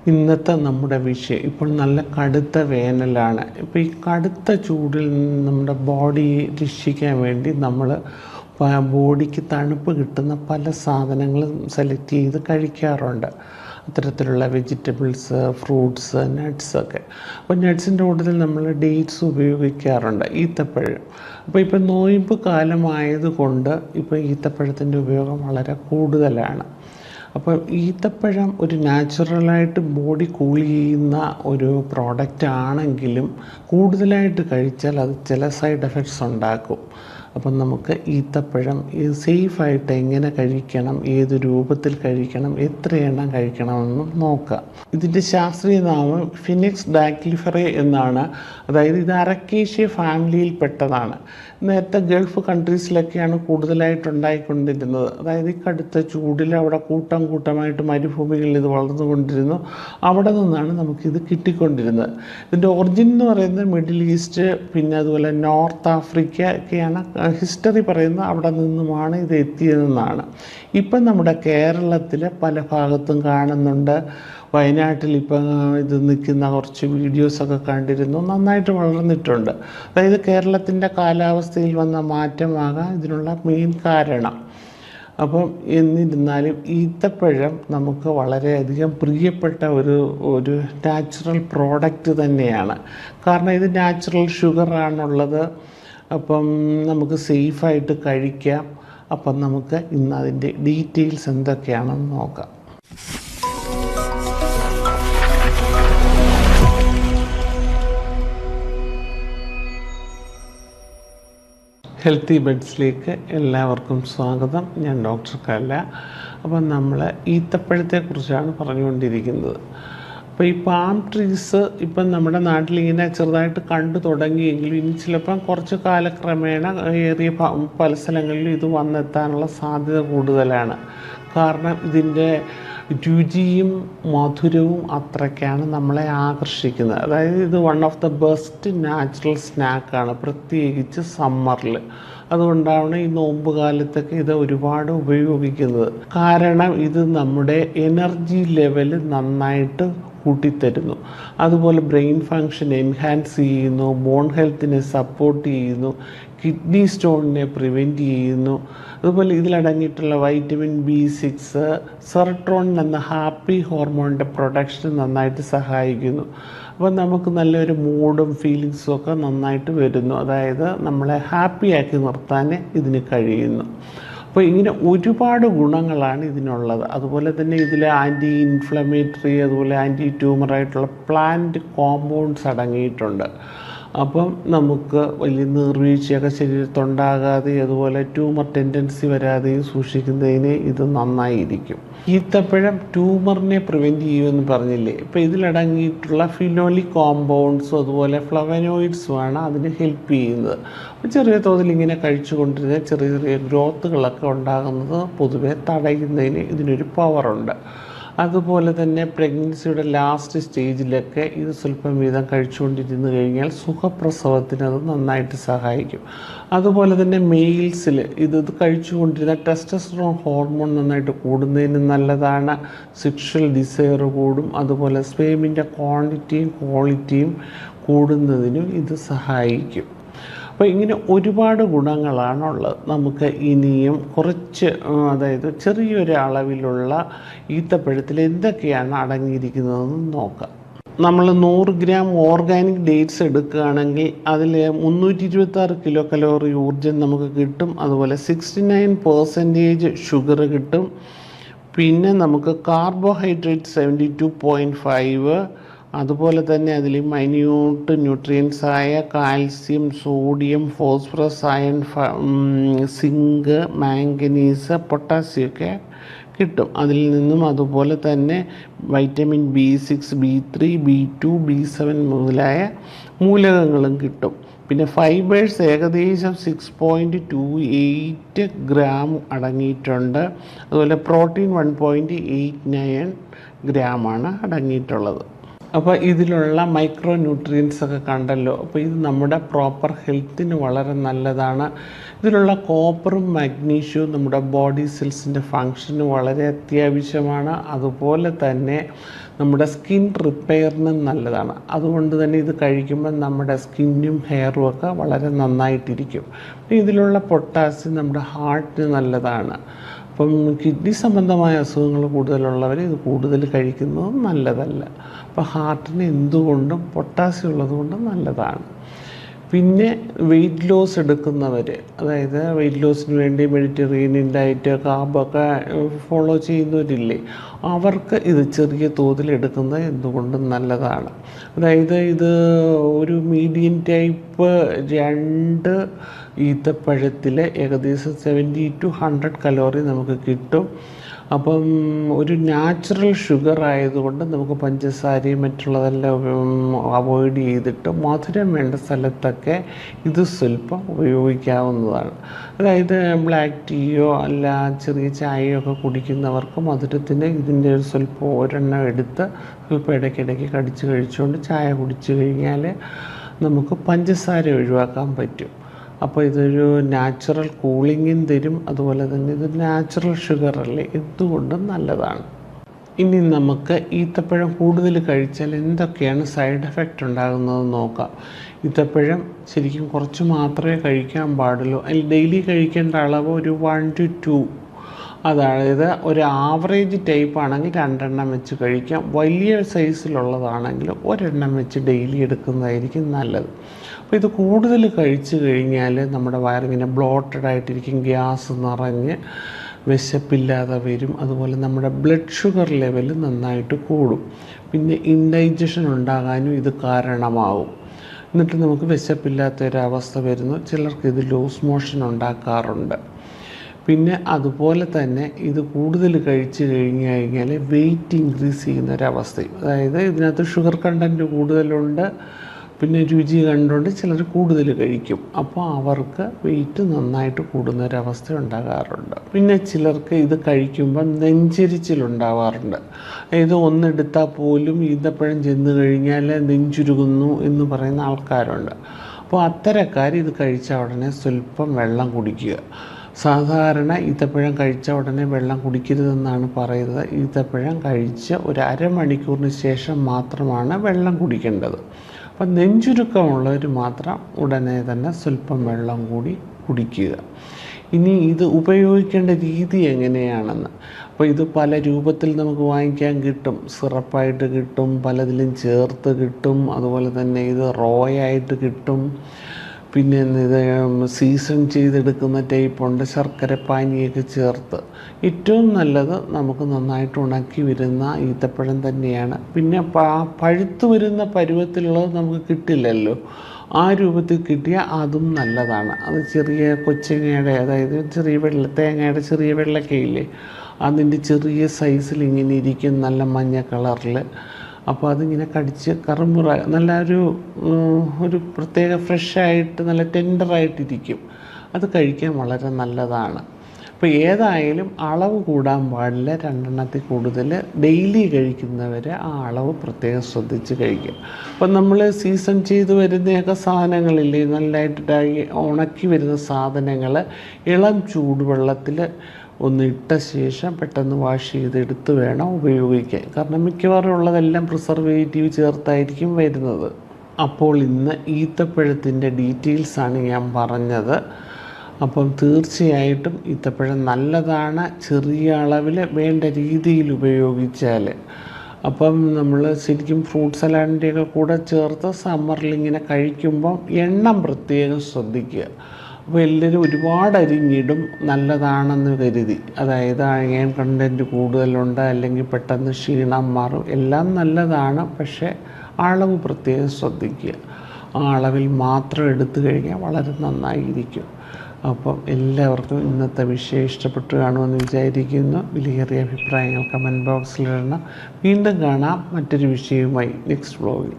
ഇന്നത്തെ നമ്മുടെ വിഷയം ഇപ്പോൾ നല്ല കടുത്ത വേനലാണ്. ഇപ്പോൾ ഈ കടുത്ത ചൂടിൽ നിന്ന് നമ്മുടെ ബോഡിയെ രക്ഷിക്കാൻ വേണ്ടി നമ്മൾ ബോഡിക്ക് തണുപ്പ് കിട്ടുന്ന പല സാധനങ്ങളും സെലക്ട് ചെയ്ത് കഴിക്കാറുണ്ട്. അത്തരത്തിലുള്ള വെജിറ്റബിൾസ്, ഫ്രൂട്ട്സ്, നട്ട്സൊക്കെ. അപ്പോൾ നട്ട്സിൻ്റെ കൂട്ടത്തിൽ നമ്മൾ ഡേറ്റ്സ് ഉപയോഗിക്കാറുണ്ട്, ഈത്തപ്പഴം. അപ്പോൾ ഇപ്പോൾ നോയമ്പ് കാലമായതുകൊണ്ട് ഇപ്പോൾ ഈത്തപ്പഴത്തിൻ്റെ ഉപയോഗം വളരെ കൂടുതലാണ്. അപ്പോൾ ഈത്തപ്പഴം ഒരു നാച്ചുറലായിട്ട് ബോഡി കൂൾ ചെയ്യുന്ന ഒരു പ്രോഡക്റ്റ് ആണെങ്കിലും കൂടുതലായിട്ട് കഴിച്ചാൽ അത് ചില സൈഡ് എഫക്ട്സ് ഉണ്ടാക്കും. അപ്പം നമുക്ക് ഈത്തപ്പഴം സേഫായിട്ട് എങ്ങനെ കഴിക്കണം, ഏത് രൂപത്തിൽ കഴിക്കണം, എത്ര എണ്ണം കഴിക്കണമെന്നും നോക്കാം. ഇതിൻ്റെ ശാസ്ത്രീയ നാമം ഫിനിക്സ് ഡാക്ലിഫെറേ എന്നാണ്. അതായത് ഇത് അരക്കേഷ്യ ഫാമിലിയിൽപ്പെട്ടതാണ്. നേരത്തെ ഗൾഫ് കൺട്രീസിലൊക്കെയാണ് കൂടുതലായിട്ട് ഉണ്ടായിക്കൊണ്ടിരുന്നത്. അതായത് ഈ കടുത്ത ചൂടിൽ അവിടെ കൂട്ടമായിട്ട് മരുഭൂമികളിൽ ഇത് വളർന്നുകൊണ്ടിരുന്നു. അവിടെ നിന്നാണ് നമുക്കിത് കിട്ടിക്കൊണ്ടിരുന്നത്. ഇതിൻ്റെ ഒറിജിൻ എന്ന് പറയുന്നത് മിഡിൽ ഈസ്റ്റ്, പിന്നെ അതുപോലെ നോർത്ത് ആഫ്രിക്ക ഒക്കെയാണ് ഹിസ്റ്ററി പറയുന്നത്. അവിടെ നിന്നുമാണ് ഇത് എത്തിയതെന്നാണ്. ഇപ്പം നമ്മുടെ കേരളത്തിൽ പല ഭാഗത്തും കാണുന്നുണ്ട്. വയനാട്ടിൽ ഇപ്പം ഇത് നിൽക്കുന്ന കുറച്ച് വീഡിയോസൊക്കെ കണ്ടിരുന്നു. നന്നായിട്ട് വളർന്നിട്ടുണ്ട്. അതായത് കേരളത്തിൻ്റെ കാലാവസ്ഥയിൽ വന്ന മാറ്റമാകാം ഇതിനുള്ള മെയിൻ കാരണം. അപ്പം എന്നിരുന്നാലും ഈത്തപ്പഴം നമുക്ക് വളരെയധികം പ്രിയപ്പെട്ട ഒരു നാച്ചുറൽ പ്രോഡക്റ്റ് തന്നെയാണ്. കാരണം ഇത് നാച്ചുറൽ ഷുഗറാണുള്ളത്. അപ്പം നമുക്ക് സേഫായിട്ട് കഴിക്കാം. അപ്പം നമുക്ക് ഇന്ന് അതിൻ്റെ ഡീറ്റെയിൽസ് എന്തൊക്കെയാണെന്ന് നോക്കാം. ഹെൽത്തി ബെഡ്സിലേക്ക് എല്ലാവർക്കും സ്വാഗതം. ഞാൻ ഡോക്ടർ കല. അപ്പം നമ്മൾ ഈത്തപ്പഴത്തെക്കുറിച്ചാണ് പറഞ്ഞുകൊണ്ടിരിക്കുന്നത്. അപ്പോൾ ഈ പാം ട്രീസ് ഇപ്പം നമ്മുടെ നാട്ടിലിങ്ങനെ ചെറുതായിട്ട് കണ്ടു തുടങ്ങിയെങ്കിലും ഇനി ചിലപ്പം കുറച്ച് കാലക്രമേണ ഏറിയ പല സ്ഥലങ്ങളിലും ഇത് വന്നെത്താനുള്ള സാധ്യത കൂടുതലാണ്. കാരണം ഇതിൻ്റെ രുചിയും മധുരവും അത്രയ്ക്കാണ് നമ്മളെ ആകർഷിക്കുന്നത്. അതായത് ഇത് one of the best natural സ്നാക്കാണ്, പ്രത്യേകിച്ച് സമ്മറിൽ. അതുകൊണ്ടാണ് ഈ നോമ്പ് കാലത്തൊക്കെ ഇത് ഒരുപാട് ഉപയോഗിക്കുന്നത്. കാരണം ഇത് നമ്മുടെ എനർജി ലെവൽ നന്നായിട്ട് കൂട്ടിത്തരുന്നു. അതുപോലെ ബ്രെയിൻ ഫങ്ഷൻ എൻഹാൻസ് ചെയ്യുന്നു, ബോൺ ഹെൽത്തിനെ സപ്പോർട്ട് ചെയ്യുന്നു, കിഡ്നി സ്റ്റോണിനെ പ്രിവെൻറ്റ് ചെയ്യുന്നു. അതുപോലെ ഇതിലടങ്ങിയിട്ടുള്ള വൈറ്റമിൻ B6, സെറട്ടോണിൻ എന്ന ഹാപ്പി ഹോർമോണിൻ്റെ പ്രൊഡക്ഷൻ നന്നായിട്ട് സഹായിക്കുന്നു. അപ്പോൾ നമുക്ക് നല്ലൊരു മൂഡും ഫീലിങ്സും ഒക്കെ നന്നായിട്ട് വരുന്നു. അതായത് നമ്മളെ ഹാപ്പിയാക്കി നിർത്താൻ ഇതിന് കഴിയുന്നു. അപ്പോൾ ഇങ്ങനെ ഒരുപാട് ഗുണങ്ങളാണ് ഇതിനുള്ളത്. അതുപോലെ തന്നെ ഇതിൽ ആൻറ്റി ഇൻഫ്ലമേറ്ററി, അതുപോലെ ആൻറ്റി ട്യൂമറായിട്ടുള്ള പ്ലാന്റ് കോമ്പൗണ്ട്സ് അടങ്ങിയിട്ടുണ്ട്. അപ്പം നമുക്ക് വലിയ നീർവീഴ്ചയൊക്കെ ശരീരത്തുണ്ടാകാതെ, അതുപോലെ ട്യൂമർ ടെൻഡൻസി വരാതെയും സൂക്ഷിക്കുന്നതിന് ഇത് നന്നായിരിക്കും. ഈത്തപ്പഴം ട്യൂമറിനെ പ്രിവെൻറ്റ് ചെയ്യുമെന്ന് പറഞ്ഞില്ലേ. ഇപ്പോൾ ഇതിലടങ്ങിയിട്ടുള്ള ഫിനോലിക് കോമ്പൗണ്ട്സും അതുപോലെ ഫ്ലവനോയിഡ്സുമാണ് അതിന് ഹെൽപ്പ് ചെയ്യുന്നത്. അപ്പോൾ ചെറിയ തോതിൽ ഇങ്ങനെ കഴിച്ചുകൊണ്ടിരുന്ന ചെറിയ ഗ്രോത്തുകളൊക്കെ ഉണ്ടാകുന്നത് പൊതുവെ തടയുന്നതിന് ഇതിനൊരു പവറുണ്ട്. അതുപോലെ തന്നെ പ്രഗ്നൻസിയുടെ ലാസ്റ്റ് സ്റ്റേജിലൊക്കെ ഇത് സ്വല്പം വീതം കഴിച്ചുകൊണ്ടിരുന്ന് കഴിഞ്ഞാൽ സുഖപ്രസവത്തിന് അത് നന്നായിട്ട് സഹായിക്കും. അതുപോലെ തന്നെ മെയിൽസിൽ ഇത് കഴിച്ചുകൊണ്ടിരുന്ന ടെസ്റ്റോസ്റ്ററോൺ ഹോർമോൺ നന്നായിട്ട് കൂടുന്നതിന് നല്ലതാണ്. സെക്ഷൽ ഡിസയർ കൂടും. അതുപോലെ സ്പേമിൻ്റെ ക്വാണ്ടിറ്റിയും ക്വാളിറ്റിയും കൂടുന്നതിനും ഇത് സഹായിക്കും. അപ്പോൾ ഇങ്ങനെ ഒരുപാട് ഗുണങ്ങളാണുള്ളത്. നമുക്ക് ഇനിയും കുറച്ച്, അതായത് ചെറിയൊരു അളവിലുള്ള ഈത്തപ്പഴത്തിൽ എന്തൊക്കെയാണ് അടങ്ങിയിരിക്കുന്നതെന്ന് നോക്കാം. നമ്മൾ 100 ഗ്രാം ഓർഗാനിക് ഡേറ്റ്സ് എടുക്കുകയാണെങ്കിൽ അതിൽ 326 കിലോ കലോറി ഊർജ്ജം നമുക്ക് കിട്ടും. അതുപോലെ 69% ഷുഗർ കിട്ടും. പിന്നെ നമുക്ക് കാർബോഹൈഡ്രേറ്റ് 72.5, അതുപോലെ തന്നെ അതിൽ മൈന്യൂട്ട് ന്യൂട്രിയൻസായ calcium, sodium, phosphorus, iron, zinc, manganese, potassium ഒക്കെ കിട്ടും അതിൽ നിന്നും. അതുപോലെ തന്നെ vitamin B6, B3, B2, B7 മുതലായ മൂലകങ്ങളും കിട്ടും. പിന്നെ ഫൈബേഴ്സ് ഏകദേശം 6.28 ഗ്രാം അടങ്ങിയിട്ടുണ്ട്. അതുപോലെ പ്രോട്ടീൻ 1.89 ഗ്രാമാണ് അടങ്ങിയിട്ടുള്ളത്. അപ്പോൾ ഇതിലുള്ള മൈക്രോ ന്യൂട്രിയൻസ് ഒക്കെ കണ്ടല്ലോ. അപ്പോൾ ഇത് നമ്മുടെ പ്രോപ്പർ ഹെൽത്തിന് വളരെ നല്ലതാണ്. ഇതിലുള്ള കോപ്പറും മഗ്നീഷ്യവും നമ്മുടെ ബോഡി സെൽസിൻ്റെ ഫങ്ഷന് വളരെ അത്യാവശ്യമാണ്. അതുപോലെ തന്നെ നമ്മുടെ സ്കിൻ റിപ്പയറിനും നല്ലതാണ്. അതുകൊണ്ട് തന്നെ ഇത് കഴിക്കുമ്പോൾ നമ്മുടെ സ്കിന്നും ഹെയറും ഒക്കെ വളരെ നന്നായിട്ടിരിക്കും. ഇതിലുള്ള പൊട്ടാസ്യം നമ്മുടെ ഹാർട്ടിന് നല്ലതാണ്. അപ്പം കിഡ്നി സംബന്ധമായ അസുഖങ്ങൾ കൂടുതലുള്ളവർ ഇത് കൂടുതൽ കഴിക്കുന്നത് നല്ലതല്ല. അപ്പോൾ ഹാർട്ടിന് എന്തുകൊണ്ടും പൊട്ടാസ്യം ഉള്ളതുകൊണ്ട് നല്ലതാണ്. പിന്നെ വെയിറ്റ് ലോസ് എടുക്കുന്നവർ, അതായത് വെയിറ്റ് ലോസിന് വേണ്ടി മെഡിറ്ററേനിയൻ ഡയറ്റ് കാർബൊക്കെ ഫോളോ ചെയ്യുന്നവരില്ലേ, അവർക്ക് ഇത് ചെറിയ തോതിൽ എടുക്കുന്നത് എന്തുകൊണ്ടും നല്ലതാണ്. അതായത് ഇത് ഒരു മീഡിയം ടൈപ്പ് 2 ഈത്തപ്പഴത്തിൽ ഏകദേശം 70 to 100 കലോറി നമുക്ക് കിട്ടും. അപ്പം ഒരു നാച്ചുറൽ ഷുഗർ ആയതുകൊണ്ട് നമുക്ക് പഞ്ചസാരയും മറ്റുള്ളതെല്ലാം അവോയ്ഡ് ചെയ്തിട്ട് മധുരം വേണ്ട സ്ഥലത്തൊക്കെ ഇത് സ്വല്പം ഉപയോഗിക്കാവുന്നതാണ്. അതായത് ബ്ലാക്ക് ടീയോ അല്ല ചെറിയ ചായയോ ഒക്കെ കുടിക്കുന്നവർക്ക് മധുരത്തിന് ഇതിൻ്റെ ഒരു സ്വല്പം ഒരെണ്ണം എടുത്ത് സ്വല്പം ഇടയ്ക്കിടയ്ക്ക് കടിച്ച് കഴിച്ചുകൊണ്ട് ചായ കുടിച്ചു കഴിഞ്ഞാൽ നമുക്ക് പഞ്ചസാര ഒഴിവാക്കാൻ പറ്റും. അപ്പോൾ ഇതൊരു നാച്ചുറൽ കൂളിങ്ങും തരും. അതുപോലെ തന്നെ ഇത് നാച്ചുറൽ ഷുഗറല്ലേ, എന്തുകൊണ്ടും നല്ലതാണ്. ഇനി നമുക്ക് ഈത്തപ്പഴം കൂടുതൽ കഴിച്ചാൽ എന്തൊക്കെയാണ് സൈഡ് എഫക്റ്റ് ഉണ്ടാകുന്നതെന്ന് നോക്കാം. ഈത്തപ്പഴം ശരിക്കും കുറച്ച് മാത്രമേ കഴിക്കാൻ പാടുള്ളൂ. അതിൽ ഡെയിലി കഴിക്കേണ്ട അളവ് ഒരു 1 to 2, അതായത് ഒരു ആവറേജ് ടൈപ്പ് ആണെങ്കിൽ 2 എണ്ണം വെച്ച് കഴിക്കാം. വലിയ സൈസിലുള്ളതാണെങ്കിൽ 1 എണ്ണം വെച്ച് ഡെയിലി എടുക്കുന്നതായിരിക്കും നല്ലത്. അപ്പോൾ ഇത് കൂടുതൽ കഴിച്ചു കഴിഞ്ഞാൽ നമ്മുടെ വയറിങ്ങനെ ബ്ലോട്ടഡ് ആയിട്ടിരിക്കും, ഗ്യാസ് നിറഞ്ഞ് വിശപ്പില്ലാതെ വരും. അതുപോലെ നമ്മുടെ ബ്ലഡ് ഷുഗർ ലെവൽ നന്നായിട്ട് കൂടും. പിന്നെ ഇൻഡൈജഷൻ ഉണ്ടാകാനും ഇത് കാരണമാവും. എന്നിട്ട് നമുക്ക് വിശപ്പില്ലാത്തൊരവസ്ഥ വരുന്നു. ചിലർക്ക് ഇത് ലൂസ് മോഷൻ ഉണ്ടാക്കാറുണ്ട്. പിന്നെ അതുപോലെ തന്നെ ഇത് കൂടുതൽ കഴിച്ചു കഴിഞ്ഞാൽ വെയിറ്റ് ഇൻക്രീസ് ചെയ്യുന്നൊരവസ്ഥയും, അതായത് ഇതിനകത്ത് ഷുഗർ കണ്ടൻറ്റ് കൂടുതലുണ്ട്, പിന്നെ രുചി കണ്ടുകൊണ്ട് ചിലർ കൂടുതൽ കഴിക്കും. അപ്പോൾ അവർക്ക് വെയിറ്റ് നന്നായിട്ട് കൂടുന്നൊരവസ്ഥ ഉണ്ടാകാറുണ്ട്. പിന്നെ ചിലർക്ക് ഇത് കഴിക്കുമ്പം നെഞ്ചരിച്ചിലുണ്ടാവാറുണ്ട്. അതായത് ഒന്നെടുത്താൽ പോലും ഈന്തപ്പഴം ചെന്ന് കഴിഞ്ഞാൽ നെഞ്ചുരുകുന്നു എന്ന് പറയുന്ന ആൾക്കാരുണ്ട്. അപ്പോൾ അത്തരക്കാർ ഇത് കഴിച്ച ഉടനെ സ്വല്പം വെള്ളം കുടിക്കുക. സാധാരണ ഈത്തപ്പഴം കഴിച്ച ഉടനെ വെള്ളം കുടിക്കരുതെന്നാണ് പറയുന്നത്. ഈത്തപ്പഴം കഴിച്ച് ഒരു അരമണിക്കൂറിന് ശേഷം മാത്രമാണ് വെള്ളം കുടിക്കേണ്ടത്. അപ്പം നെഞ്ചുരുക്കമുള്ളവർ മാത്രം ഉടനെ തന്നെ സ്വല്പം വെള്ളം കൂടി കുടിക്കുക. ഇനി ഇത് ഉപയോഗിക്കേണ്ട രീതി എങ്ങനെയാണെന്ന്, അപ്പോൾ ഇത് പല രൂപത്തിൽ നമുക്ക് വാങ്ങിക്കാൻ കിട്ടും. സിറപ്പായിട്ട് കിട്ടും, പലതിലും ചേർത്ത് കിട്ടും, അതുപോലെ തന്നെ ഇത് റോയായിട്ട് കിട്ടും. പിന്നെ ഇത് സീസൺ ചെയ്തെടുക്കുന്ന ടൈപ്പുണ്ട്, ശർക്കര പാനിയൊക്കെ ചേർത്ത്. ഏറ്റവും നല്ലത് നമുക്ക് നന്നായിട്ട് ഉണക്കി വരുന്ന ഈത്തപ്പഴം തന്നെയാണ്. പിന്നെ പഴുത്ത് വരുന്ന പരുവത്തിലുള്ളത് നമുക്ക് കിട്ടില്ലല്ലോ, ആ രൂപത്തിൽ കിട്ടിയാൽ അതും നല്ലതാണ്. അത് ചെറിയ കൊച്ചങ്ങയുടെ, അതായത് ചെറിയ തേങ്ങയുടെ ചെറിയ വെള്ളക്കയില്ലേ, അതിൻ്റെ ചെറിയ സൈസിൽ ഇങ്ങനെ ഇരിക്കും, നല്ല മഞ്ഞ കളറിൽ. അപ്പോൾ അതിങ്ങനെ കടിച്ച് കറുമുറ നല്ല ഒരു പ്രത്യേക ഫ്രഷായിട്ട് നല്ല ടെൻഡറായിട്ടിരിക്കും. അത് കഴിക്കാൻ വളരെ നല്ലതാണ്. അപ്പോൾ ഏതായാലും അളവ് കൂടാൻ പാടില്ല. 2 എണ്ണത്തിൽ കൂടുതൽ ഡെയിലി കഴിക്കുന്നവർ ആ അളവ് പ്രത്യേകം ശ്രദ്ധിച്ച് കഴിക്കും. അപ്പം നമ്മൾ സീസൺ ചെയ്ത് വരുന്നതൊക്കെ സാധനങ്ങളില്ലേ, നല്ലതായിട്ട് ഉണക്കി വരുന്ന സാധനങ്ങൾ ഇളം ചൂടുവെള്ളത്തിൽ ഒന്ന് ഇട്ട ശേഷം പെട്ടെന്ന് വാഷ് ചെയ്തെടുത്ത് വേണം ഉപയോഗിക്കാൻ. കാരണം മിക്കവാറും ഉള്ളതെല്ലാം പ്രിസർവേറ്റീവ് ചേർത്തായിരിക്കും വരുന്നത്. അപ്പോൾ ഇന്ന് ഈത്തപ്പഴത്തിൻ്റെ ഡീറ്റെയിൽസാണ് ഞാൻ പറഞ്ഞത്. അപ്പം തീർച്ചയായിട്ടും ഈത്തപ്പഴം നല്ലതാണ്, ചെറിയ അളവിൽ വേണ്ട രീതിയിൽ ഉപയോഗിച്ചാൽ. അപ്പം നമ്മൾ ശരിക്കും ഫ്രൂട്ട് സലാഡിൻ്റെയൊക്കെ കൂടെ ചേർത്ത് സമ്മറിൽ ഇങ്ങനെ കഴിക്കുമ്പം എണ്ണം പ്രത്യേകം ശ്രദ്ധിക്കുക. അപ്പോൾ എല്ലാവരും ഒരുപാട് അരിഞ്ഞിടും നല്ലതാണെന്ന് കരുതി, അതായത് അയൺ കണ്ടൻറ്റ് കൂടുതലുണ്ട്, അല്ലെങ്കിൽ പെട്ടെന്ന് ക്ഷീണം മാറും, എല്ലാം നല്ലതാണ്. പക്ഷേ അളവ് പ്രത്യേകം ശ്രദ്ധിക്കുക. ആ അളവിൽ മാത്രം എടുത്തു കഴിഞ്ഞാൽ വളരെ നന്നായിരിക്കും. അപ്പം എല്ലാവർക്കും ഇന്നത്തെ വിഷയം ഇഷ്ടപ്പെട്ടു കാണുമെന്ന് വിചാരിക്കുന്നു. വിലയേറിയ അഭിപ്രായങ്ങൾ കമൻറ്റ് ബോക്സിലിടണം. വീണ്ടും കാണാം മറ്റൊരു വിഷയവുമായി നെക്സ്റ്റ് വ്ലോഗിൽ.